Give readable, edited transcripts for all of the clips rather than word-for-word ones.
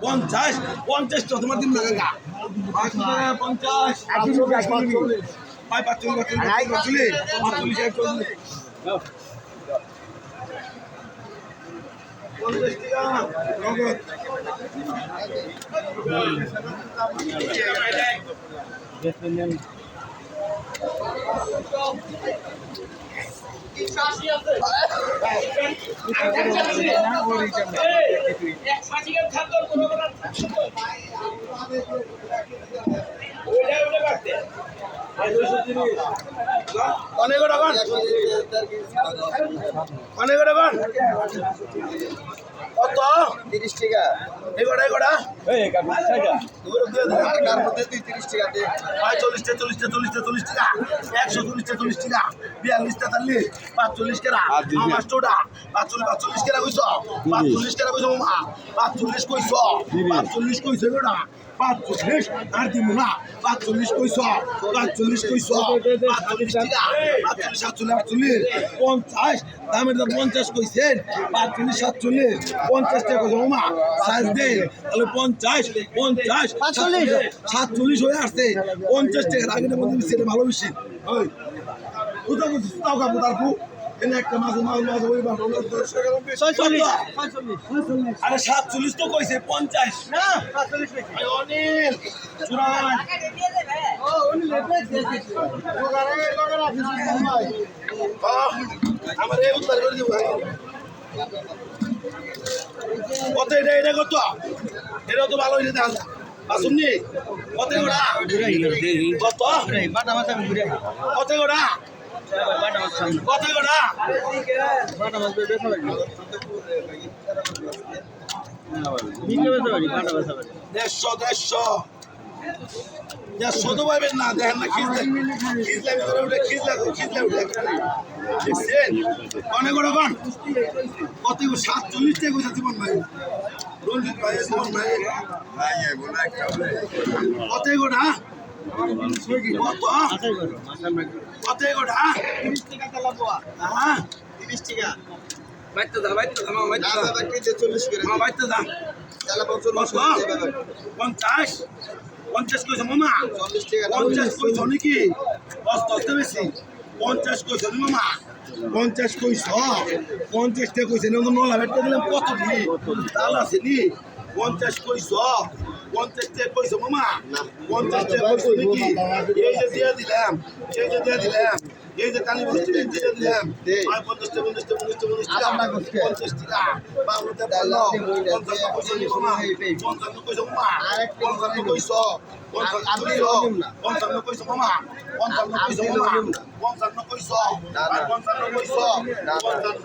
50 50 তো তোমার দিন লাগে গা 50 ভাই অনেক টাকা কত 30 টাকা এগোটা তার মধ্যে তুই 30 টাকা দে 40 টাকা 140 টাকা 140 টাকা 42 টাকা 45 টাকা আমার টোটা 45 টাকা কইছো 45 টাকা কইছো মা 45 কইছো 45 কইছো এগোটা 45 আর দিমু না 45 কইছো 45 কইছো 45 টাকা 45 48 50 দামের দাম 50 কইছেন 45 47 50 টাকা কইছো মা সাইজ দে তাহলে 50 50 47 হয়ে আসছে 50 টাকা আগে না বন্ধু সেটা ভালো বেশি ওই কোথা কোথা তাও কাপু তারপু এনে একটা মাছ ওই বাবা 46 আরে 47 তো কইছে 50 না 47 কইছে আই অনিল চুরাই ও অনিল আমার এই উত্তর করে দিব কত এটা কত এটা তো ভালো হইছে দেখা আসুননি কত গোড়া কত বাটা মাছ আমি ঘুরে কত গোড়া কত গোড়া বাটা মাছ বেচা লাগবে 150 তো পাইবেন না দেখেন না খিজলা উঠে দেখছেন কনে গোড়া কন কত 47 টাকা কইছে জীবন ভাই রঞ্জিত ভাই জীবন ভাই কত গোড়া কত গোড়া 30 টাকা তেলাপোয়া হ্যাঁ 30 টাকা বাইতে দা মামা বাইতে দা 40 করে মামা বাইতে দা তেলাপোয়া 50 50 কইছো মামা 40 টাকা 50 কইছো নাকি অস্ত বেশি 50 কইছো মামা 50 কইছো 50 টাকা কইছে না নলা বেটে দিলাম কত দি তাল আছে নি 50 কইছো 50 টাকা কইছো মামা 50 টাকা কইছো নাকি এই যে দিয়া দিলাম এই যে কালি বসতে দিয়ে দিলাম আর 50 টাকা 50 টাকা বাবুতে বললো 50 কইছো নি মামা 50 কইছো মামা আরেকটা 50 কইছো 50 কইছো মামা 50 কইছো মামা 50 কইছো আর 50 কইছো 50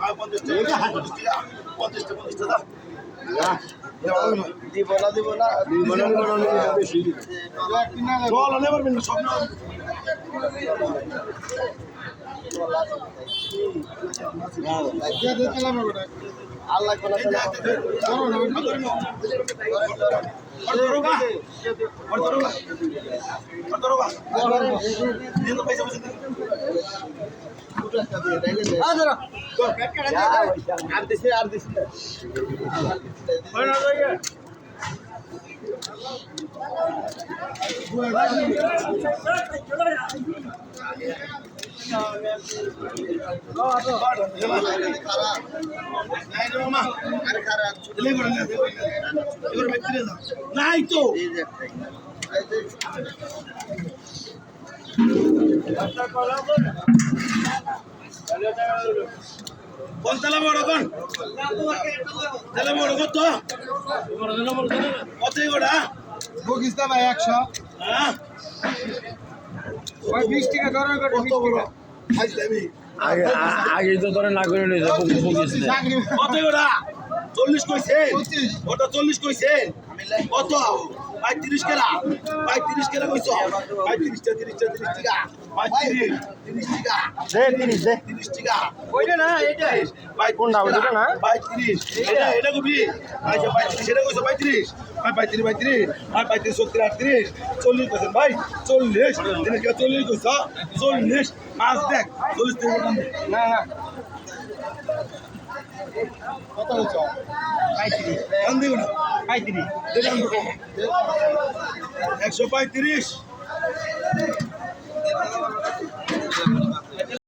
আর 50 টাকা 50 টাকা দিব না বেশি চল আনে পারবেন না সব না আল্লাহ কোলা আর দিছে নাই তো কোন তালা বড় কোন তালা বড় কত কত গোটা বকিস না ভাই 100 হ্যাঁ ভাই 20 টাকা ধরে কত বড় খাইলামি আগে তো ধরে না করে নিয়ে যাবো কত গোটা 40 কইছে ওটা 40 কইছে কত 35 কেরা 35 কেরা কইছো 35 টাকা 30 টাকা 30 টাকা ওইটা না এটা ভাই কোনটা ওইটা না 35 এটা কবি আচ্ছা 35 এটা কইছো 35 ভাই 35 আর 35 70 38 40 ভাই 40 দিনে কি 40 কইছো 40 মাছ দেখ 40 টাকা না কত হইছো 35 কান দিও না 35 135